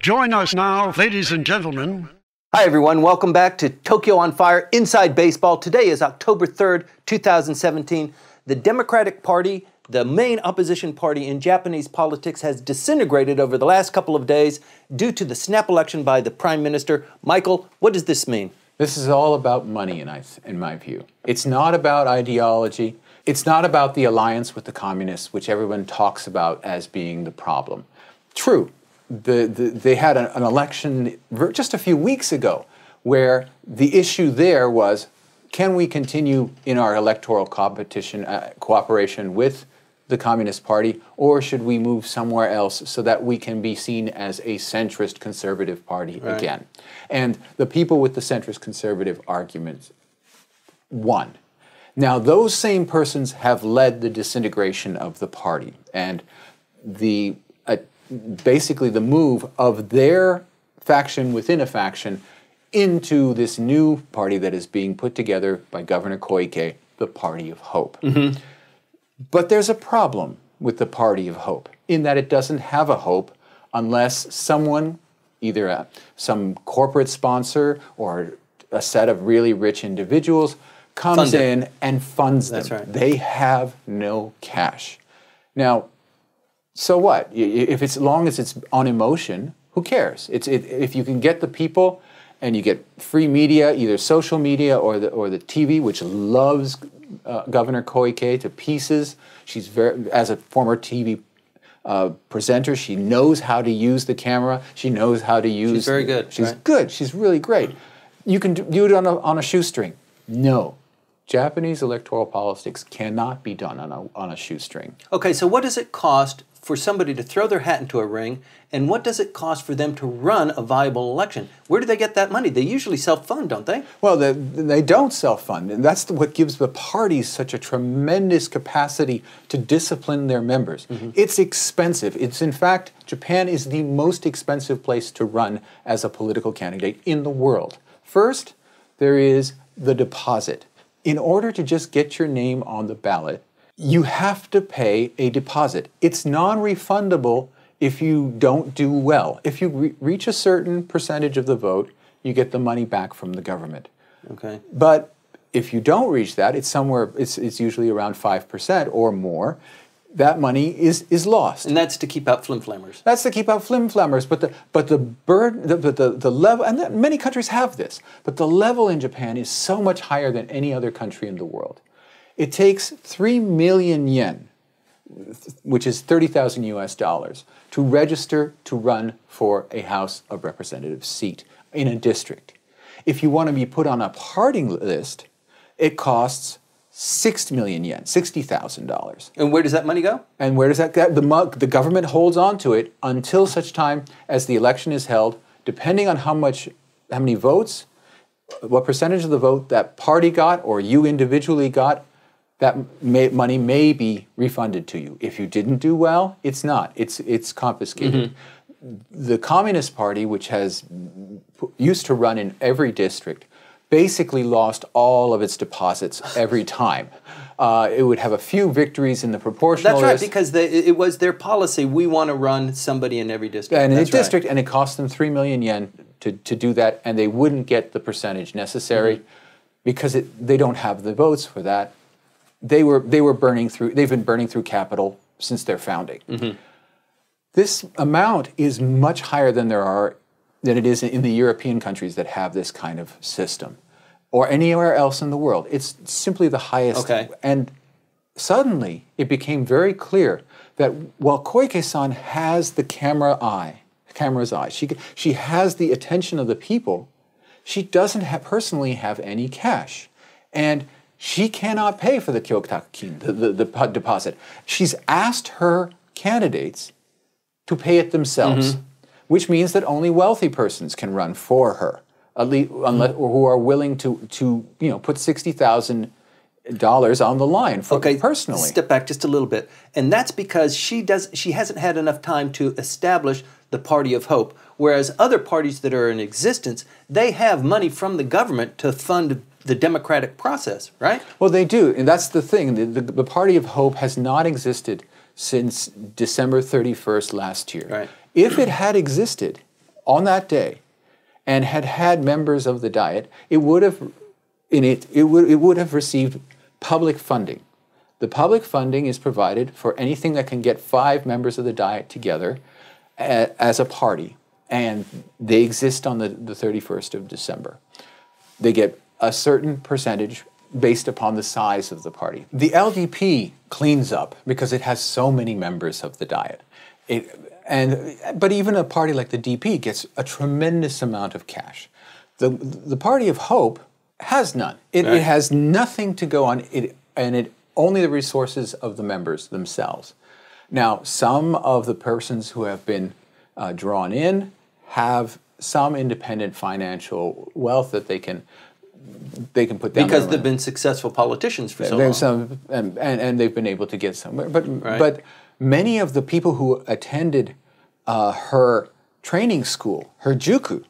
Join us now, ladies and gentlemen. Hi, everyone. Welcome back to Tokyo on Fire Inside Baseball. Today is October 3rd, 2017. The Democratic Party, the main opposition party in Japanese politics, has disintegrated over the last couple of days due to the snap election by the Prime Minister. Michael, what does this mean? This is all about money, in my view. It's not about ideology. It's not about the alliance with the communists, which everyone talks about as being the problem. True, they had an election just a few weeks ago where the issue there was, can we continue in our electoral cooperation with the Communist Party, or should we move somewhere else so that we can be seen as a centrist conservative party again? And the people with the centrist conservative arguments won. Now, those same persons have led the disintegration of the party, and basically the move of their faction within a faction into this new party that is being put together by Governor Koike, the Party of Hope. Mm-hmm. But there's a problem with the Party of Hope, in that it doesn't have a hope unless someone, either some corporate sponsor or a set of really rich individuals, comes in and funds them. That's right. They have no cash. Now, so what? If it's, as long as it's on emotion, who cares? If you can get the people and you get free media, either social media or the TV, which loves Governor Koike to pieces. She's as a former TV presenter, she knows how to use the camera. She knows how to use. She's very good. She's good. She's really great. You can do it on a shoestring. No. Japanese electoral politics cannot be done on a shoestring. Okay, so what does it cost for somebody to throw their hat into a ring, and what does it cost for them to run a viable election? Where do they get that money? They usually self-fund, don't they? Well, they don't self-fund, and that's what gives the parties such a tremendous capacity to discipline their members. Mm-hmm. It's expensive. In fact, Japan is the most expensive place to run as a political candidate in the world. First, there is the deposit. In order to just get your name on the ballot, you have to pay a deposit. It's non-refundable if you don't do well. If you reach a certain percentage of the vote, you get the money back from the government. Okay. But if you don't reach that, it's usually around 5% or more. That money is lost. And that's to keep out flim-flammers. That's to keep out flim-flammers. But the burden, the level, and many countries have this, but the level in Japan is so much higher than any other country in the world. It takes 3 million yen, which is 30,000 US dollars, to register to run for a House of Representatives seat in a district. If you want to be put on a party list, it costs 6 million yen, $60,000. And where does that money go? And where does that go? The government holds on to it until such time as the election is held, depending on how many votes, what percentage of the vote that party got or you individually got. That money may be refunded to you. If you didn't do well, it's not. It's confiscated. Mm-hmm. The Communist Party, which used to run in every district, basically lost all of its deposits every time. It would have a few victories in the proportional list. That's right, because it was their policy. We want to run somebody in every district. And in a district, and it cost them 3 million yen to do that, and they wouldn't get the percentage necessary because they don't have the votes for that. They've been burning through capital since their founding. Mm-hmm. This amount is much higher than it is in the European countries that have this kind of system, or anywhere else in the world. It's simply the highest. Okay. And suddenly it became very clear that while Koike-san has the camera's eye, she has the attention of the people, she doesn't personally have any cash. And she cannot pay for the kyotakukin, the deposit. She's asked her candidates to pay it themselves, which means that only wealthy persons can run for her, or who are willing to put $60,000 on the line for personally. Step back just a little bit, and that's because she hasn't had enough time to establish the Party of Hope, whereas other parties that are in existence, they have money from the government to fund the democratic process, right? Well, they do, and that's the thing. The Party of Hope has not existed since December 31st last year. Right. If it had existed, on that day and had members of the Diet, it would have received public funding. The public funding is provided for anything that can get 5 members of the Diet together as a party, and they exist on the 31st of December. They get a certain percentage based upon the size of the party. The LDP cleans up because it has so many members of the Diet. But even a party like the DP gets a tremendous amount of cash. The Party of Hope has none. It has nothing to go on, only the resources of the members themselves. Now, some of the persons who have been drawn in have some independent financial wealth that they can put down. Because they've been successful politicians for so long. And they've been able to get somewhere. But many of the people who attended her training school, her juku,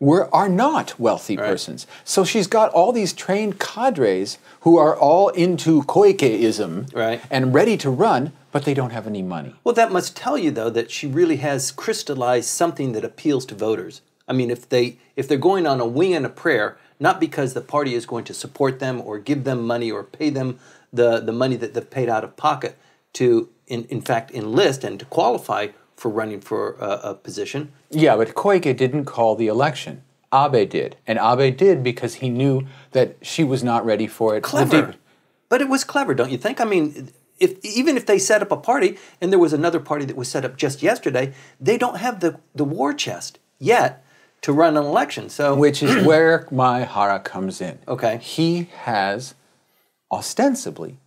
are not wealthy persons. So she's got all these trained cadres who are all into Koike-ism and ready to run, but they don't have any money. Well, that must tell you, though, that she really has crystallized something that appeals to voters. I mean, if they're going on a wing and a prayer, not because the party is going to support them or give them money or pay them the money that they've paid out of pocket to, in fact, enlist and to qualify for running for a position. Yeah, but Koike didn't call the election. Abe did. And Abe did because he knew that she was not ready for it. Clever. But it was clever, don't you think? I mean, even if they set up a party, and there was another party that was set up just yesterday, they don't have the war chest yet to run an election. So, which is where Maehara comes in. Okay. He has, ostensibly,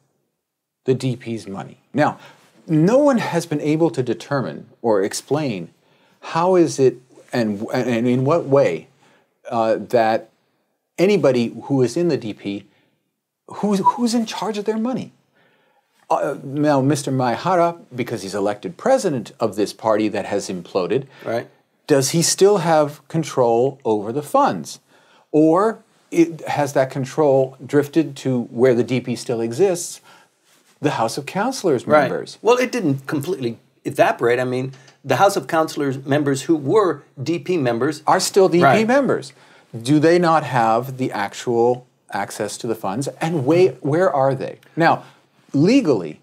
the DP's money. Now, no one has been able to determine or explain how is it and in what way that anybody who is in the DP, who's in charge of their money. Now, Mr. Maehara, because he's elected president of this party that has imploded, does he still have control over the funds? Or has that control drifted to where the DP still exists, the House of Councilors members? Well, it didn't completely evaporate. I mean, the House of Councilors members who were DP members are still DP members. Do they not have the actual access to the funds? And where are they? Now, legally,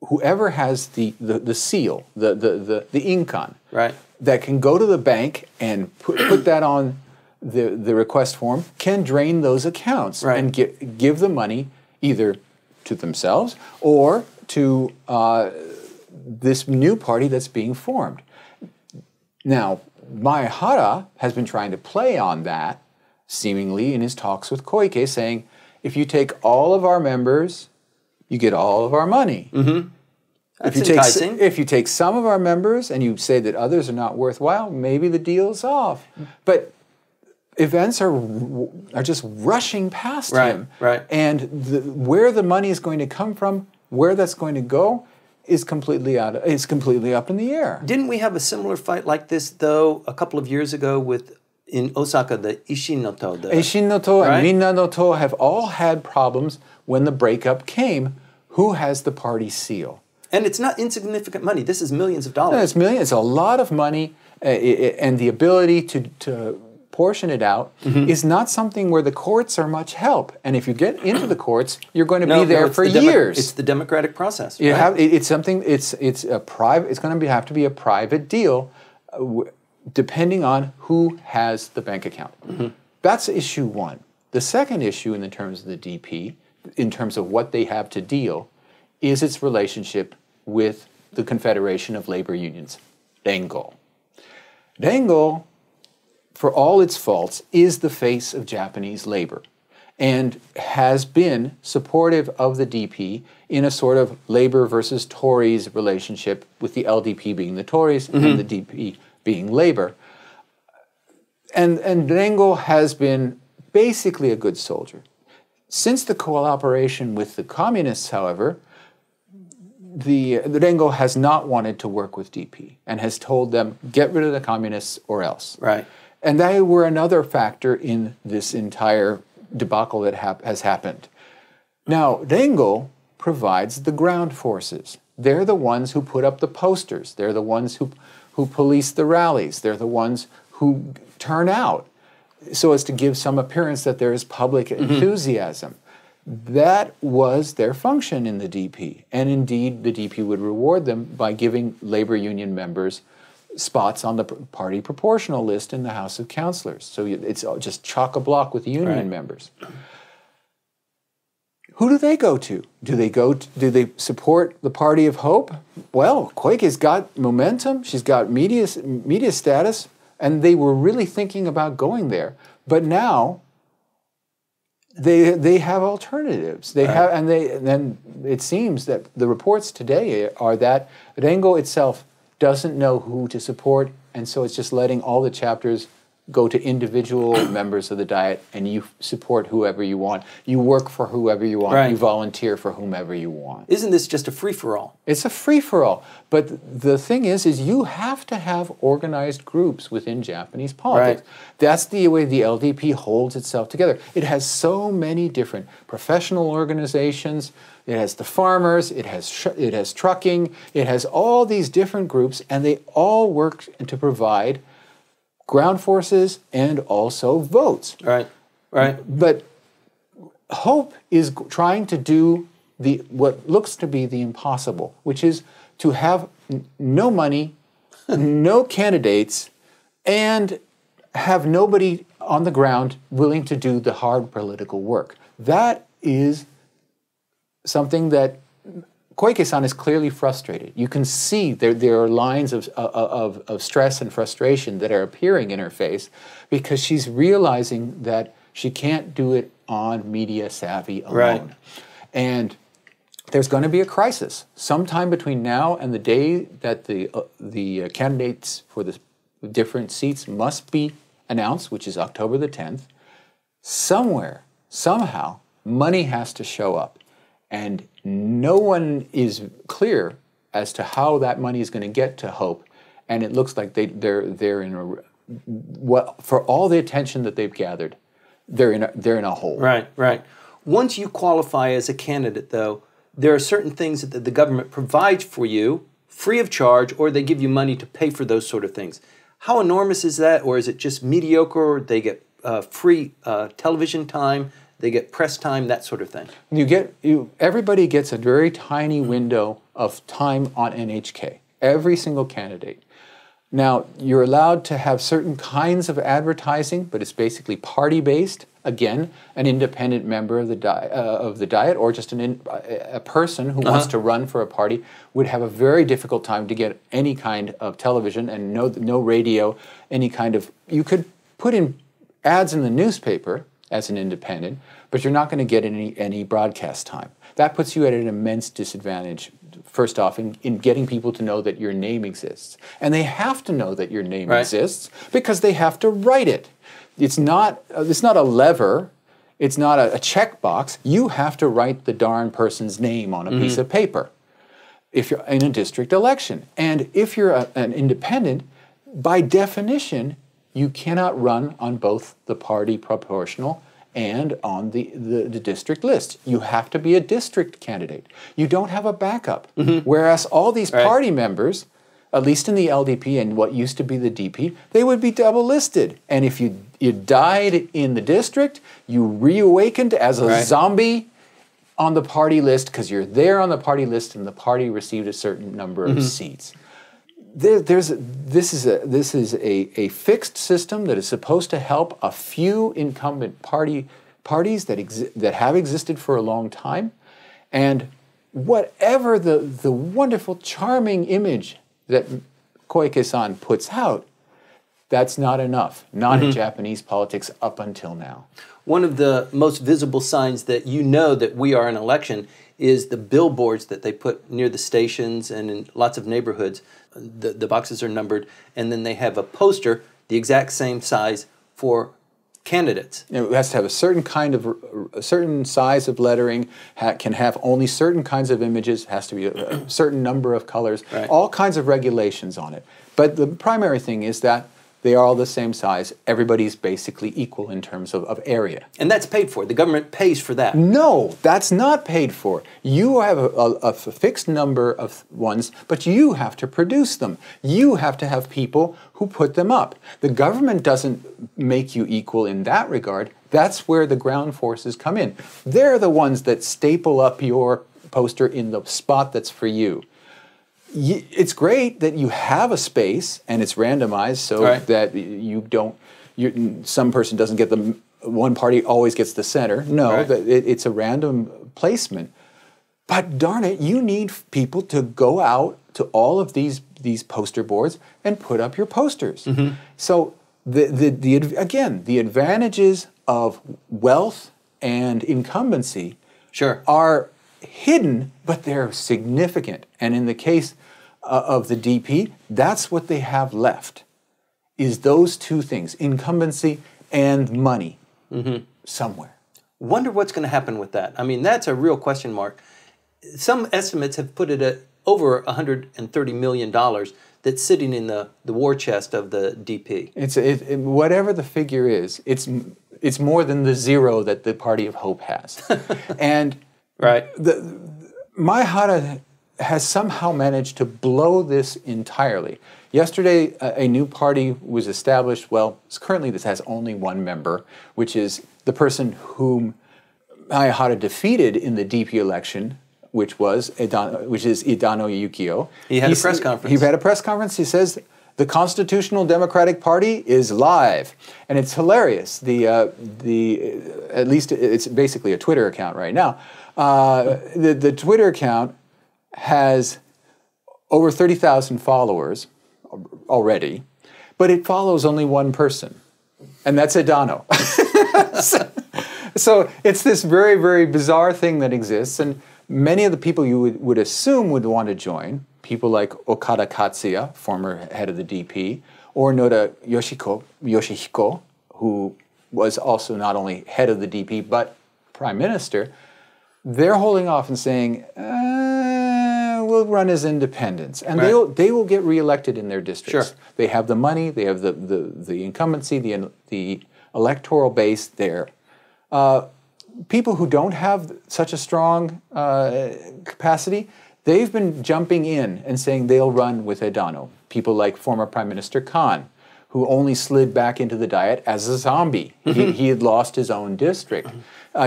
whoever has the seal, the inkan, that can go to the bank and put that on the request form, can drain those accounts and give the money either to themselves or to this new party that's being formed. Now, Maehara has been trying to play on that, seemingly in his talks with Koike, saying, if you take all of our members, you get all of our money. That's enticing. If you take some of our members and you say that others are not worthwhile, maybe the deal's off. But events are just rushing past him. And where the money is going to come from, where that's going to go, is completely up in the air. Didn't we have a similar fight like this, though, a couple of years ago in Osaka, the Isshin no To? Isshin no To and Minna no To have all had problems when the breakup came. Who has the party seal? And it's not insignificant money. This is millions of dollars. No, it's millions. It's a lot of money, and the ability to portion it out is not something where the courts are much help. And if you get into the courts, you're going to be there for years. It's the democratic process. It's something. It's a private. It's going to have to be a private deal, depending on who has the bank account. That's issue one. The second issue, in terms of the DP, in terms of what they have to deal, is its relationship with the Confederation of Labor Unions, Rengo. Rengo, for all its faults, is the face of Japanese labor and has been supportive of the DP in a sort of labor versus Tories relationship, with the LDP being the Tories and the DP being labor. And Rengo has been basically a good soldier. Since the cooperation with the communists, however, the Rengo has not wanted to work with DP and has told them, get rid of the communists or else. And they were another factor in this entire debacle that has happened. Now, Rengo provides the ground forces. They're the ones who put up the posters. They're the ones who police the rallies. They're the ones who turn out so as to give some appearance that there is public enthusiasm. That was their function in the DP. And indeed, the DP would reward them by giving labor union members spots on the party proportional list in the House of Councillors. So it's just chock-a-block with union members. Who do they go to? Do they support the Party of Hope? Well, Koike's got momentum. She's got media status, and they were really thinking about going there. But now they have alternatives. They have, and then it seems that the reports today are that Rengo itself doesn't know who to support, and so it's just letting all the chapters go to individual members of the Diet, and you support whoever you want. You work for whoever you want. You volunteer for whomever you want. Isn't this just a free-for-all? It's a free-for-all. But the thing is you have to have organized groups within Japanese politics. That's the way the LDP holds itself together. It has so many different professional organizations. It has the farmers, it has trucking, it has all these different groups, and they all work to provide ground forces and also votes. But Hope is trying to do what looks to be the impossible, which is to have no money, no candidates, and have nobody on the ground willing to do the hard political work. That is something that Koike-san is clearly frustrated. You can see there are lines of stress and frustration that are appearing in her face because she's realizing that she can't do it on media savvy alone. And there's going to be a crisis sometime between now and the day that the candidates for the different seats must be announced, which is October the 10th. Somewhere, somehow, money has to show up. And no one is clear as to how that money is going to get to Hope, and it looks like they're in a for all the attention that they've gathered, they're in a hole. Once you qualify as a candidate, though, there are certain things that the government provides for you free of charge, or they give you money to pay for those sort of things. How enormous is that, or is it just mediocre? They get free television time. They get press time, that sort of thing. Everybody gets a very tiny window of time on NHK, every single candidate. Now, you're allowed to have certain kinds of advertising, but it's basically party-based. Again, an independent member of the Diet or just a person who wants to run for a party would have a very difficult time to get any kind of television and no radio, any kind of... You could put in ads in the newspaper as an independent, but you're not going to get any broadcast time. That puts you at an immense disadvantage, first off, in getting people to know that your name exists. And they have to know that your name exists because they have to write it. It's not a lever. It's not a checkbox. You have to write the darn person's name on a piece of paper if you're in a district election. And if you're an independent, by definition, you cannot run on both the party proportional and on the district list. You have to be a district candidate. You don't have a backup. Whereas all these party members, at least in the LDP and what used to be the DP, they would be double listed. And if you died in the district, you reawakened as a zombie on the party list because you're there on the party list and the party received a certain number of seats. This is a fixed system that is supposed to help a few incumbent parties that have existed for a long time, and whatever the wonderful, charming image that Koike-san puts out, that's not enough. Not in Japanese politics up until now. One of the most visible signs that you know that we are in election is the billboards that they put near the stations and in lots of neighborhoods. The boxes are numbered, and then they have a poster the exact same size for candidates. It has to have a certain size of lettering, can have only certain kinds of images, has to be a certain number of colors, all kinds of regulations on it. But the primary thing is that They are all the same size. Everybody's basically equal in terms of area. And that's paid for. The government pays for that. No, that's not paid for. You have a fixed number of ones, but you have to produce them. You have to have people who put them up. The government doesn't make you equal in that regard. That's where the ground forces come in. They're the ones that staple up your poster in the spot that's for you. It's great that you have a space and it's randomized so that some person doesn't get the, one party always gets the center. No, it's a random placement. But darn it, you need people to go out to all of these poster boards and put up your posters. Mm-hmm. So again, the advantages of wealth and incumbency are hidden, but they're significant. And in the case of the DP, that's what they have left, is those two things, incumbency and money somewhere. Wonder what's going to happen with that. I mean, that's a real question mark. Some estimates have put it at over $130 million that's sitting in the war chest of the DP. Whatever the figure is, it's more than the zero that the Party of Hope has. And Maihara has somehow managed to blow this entirely. Yesterday, a new party was established. Well, currently this has only one member, which is the person whom Maihara defeated in the DP election, which is Idano Yukio. He had a press conference. He had a press conference. He says, the Constitutional Democratic Party is live. And it's hilarious. At least it's basically a Twitter account right now. The Twitter account has over 30,000 followers already, but it follows only one person, and that's Idano. So it's this very, very bizarre thing that exists, and many of the people you would assume would want to join, people like Okada Katsuya, former head of the DP, or Noda Yoshihiko, who was also not only head of the DP, but prime minister, they're holding off and saying, we'll run as independents. And they will get reelected in their districts. Sure. They have the money, they have the incumbency, the electoral base there. People who don't have such a strong capacity, they've been jumping in and saying they'll run with Idano. People like former Prime Minister Khan, who only slid back into the Diet as a zombie. He had lost his own district.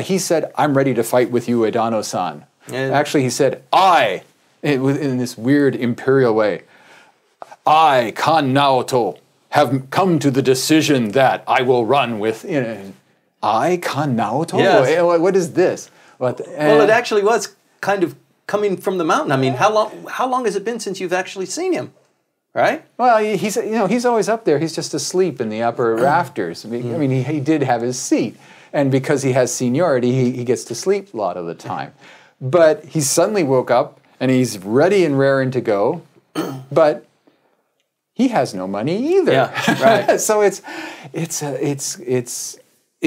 He said, I'm ready to fight with you, Idano-san. Actually, he said, in this weird imperial way, I, Kan Naoto, have come to the decision that I will run with, I, Kan Naoto? Yes. What is this? Well, it actually was kind of coming from the mountain. I mean, how long has it been since you've actually seen him? Right? Well, he's always up there. He's just asleep in the upper rafters. I mean, he did have his seat. And because he has seniority, he gets to sleep a lot of the time. But he suddenly woke up, and he's ready and raring to go. But he has no money either. Yeah, right. So it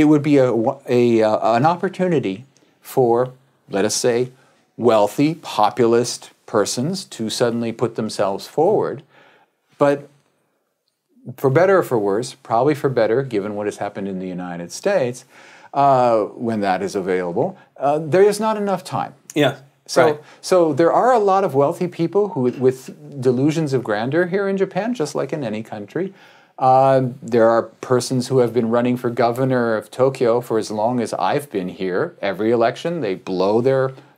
would be an opportunity for, let us say, wealthy, populist persons to suddenly put themselves forward. But for better or for worse, probably for better, given what has happened in the United States, when that is available, there is not enough time. Yeah. So there are a lot of wealthy people who, with delusions of grandeur here in Japan, just like in any country. There are persons who have been running for governor of Tokyo for as long as I've been here. Every election, they blow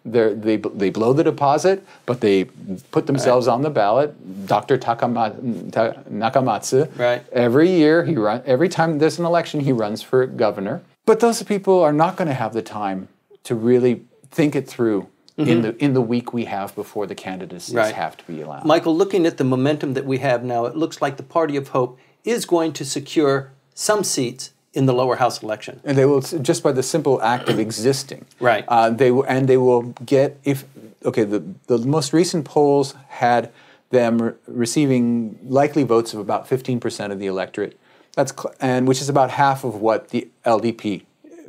they blow the deposit, but they put themselves on the ballot. Dr. Nakamatsu. Right. Every year every time there's an election, he runs for governor. But those people are not going to have the time to really think it through in the week we have before the candidacies have to be allowed. Michael, looking at the momentum that we have now, it looks like the Party of Hope is going to secure some seats in the lower house election. And they will, just by the simple act of existing. Right. They will get, the most recent polls had them receiving likely votes of about 15% of the electorate, which is about half of what the LDP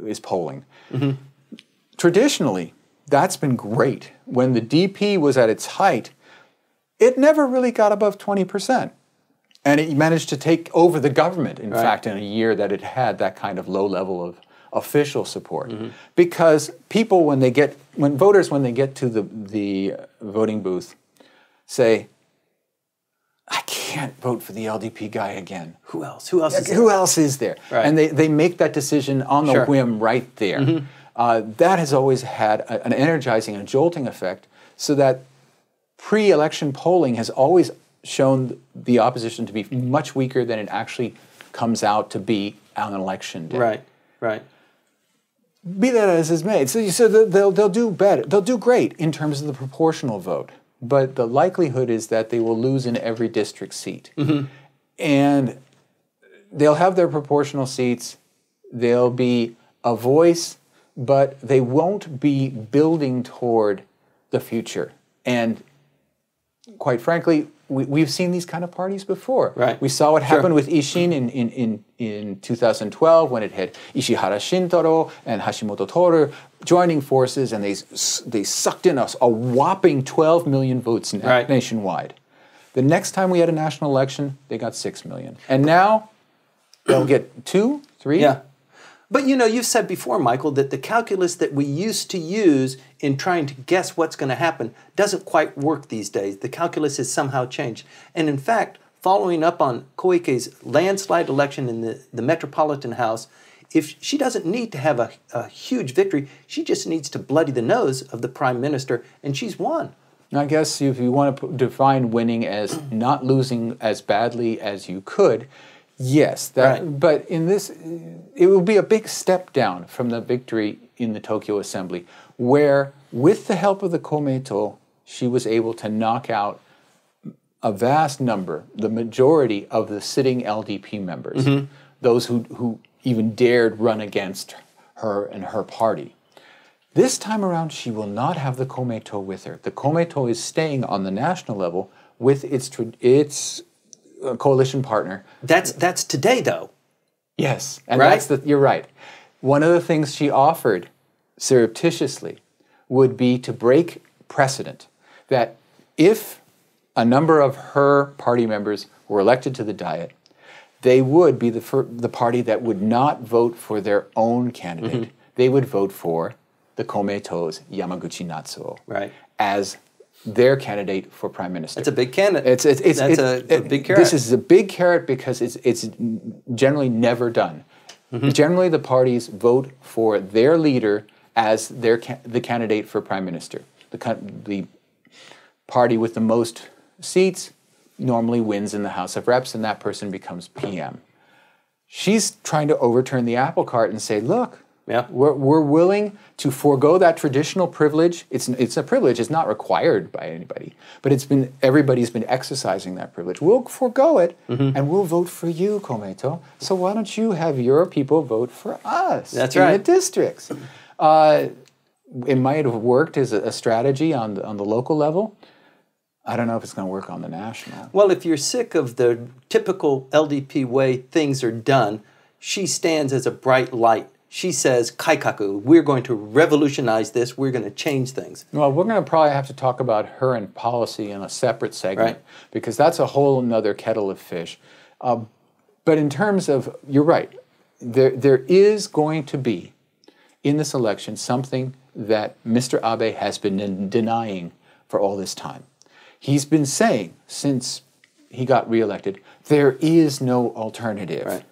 is polling. Traditionally, that's been great. When the DP was at its height, it never really got above 20%. And it managed to take over the government, in fact, in a year that it had that kind of low level of official support. Because people, when they get to the voting booth, say, I can't vote for the LDP guy again. Who else? Who else is there? Right. And they make that decision on the whim right there. That has always had an energizing and jolting effect, so that pre-election polling has always shown the opposition to be much weaker than it actually comes out to be on election day. Right. Be that as it may, so they'll do better. They'll do great in terms of the proportional vote, but the likelihood is that they will lose in every district seat, and they'll have their proportional seats. They'll be a voice, but they won't be building toward the future. And quite frankly, we've seen these kind of parties before. Right. We saw what happened with Ishin in 2012 when it had Ishihara Shintaro and Hashimoto Toru joining forces, and they sucked in a whopping 12 million votes nationwide. The next time we had a national election, they got 6 million. And now they'll get 2, 3. Yeah. But you've said before, Michael, that the calculus that we used to use in trying to guess what's going to happen doesn't quite work these days. The calculus has somehow changed. And in fact, following up on Koike's landslide election in the Metropolitan House, if she doesn't need to have a huge victory, she just needs to bloody the nose of the Prime Minister, and she's won. I guess if you want to define winning as not losing as badly as you could, yes, but in this, it will be a big step down from the victory in the Tokyo Assembly, where, with the help of the Komeito, she was able to knock out a vast number, the majority of the sitting LDP members, those who even dared run against her and her party. This time around, she will not have the Komeito with her. The Komeito is staying on the national level with its coalition partner. That's today, though. Yes, and you're right. One of the things she offered surreptitiously would be to break precedent that if a number of her party members were elected to the Diet, they would be the party that would not vote for their own candidate. They would vote for the Komeito's Yamaguchi Natsuo as their candidate for prime minister. That's a big candidate. That's a big carrot. This is a big carrot because it's generally never done. Generally, the parties vote for their leader as the candidate for prime minister. The party with the most seats normally wins in the House of Reps, and that person becomes PM. She's trying to overturn the apple cart and say, look, we're willing to forego that traditional privilege. It's a privilege. It's not required by anybody, but everybody's been exercising that privilege. We'll forego it, and we'll vote for you, Komeito. So why don't you have your people vote for us? That's in right. the districts. It might have worked as a strategy on the local level. I don't know if it's going to work on the national. Well, if you're sick of the typical LDP way things are done, she stands as a bright light. She says, Kaikaku, we're going to revolutionize this. We're going to change things. Well, we're going to probably have to talk about her and policy in a separate segment, because that's a whole nother kettle of fish. But in terms of, you're right, there is going to be, in this election, something that Mr. Abe has been denying for all this time. He's been saying, since he got reelected, there is no alternative.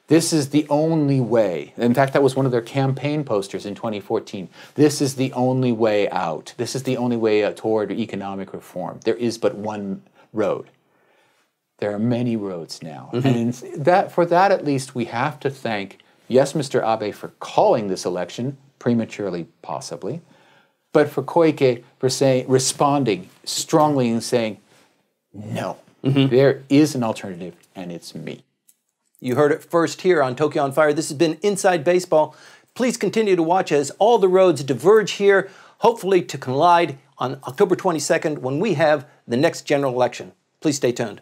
This is the only way. In fact, that was one of their campaign posters in 2014. This is the only way out. This is the only way toward economic reform. There is but one road. There are many roads now. And for that, at least, we have to thank, yes, Mr. Abe for calling this election, prematurely possibly, but for Koike for responding strongly and saying, no, there is an alternative, and it's me. You heard it first here on Tokyo on Fire. This has been Inside Baseball. Please continue to watch as all the roads diverge here, hopefully to collide on October 22nd when we have the next general election. Please stay tuned.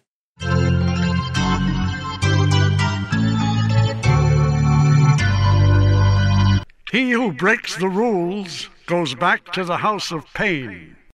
He who breaks the rules goes back to the house of pain.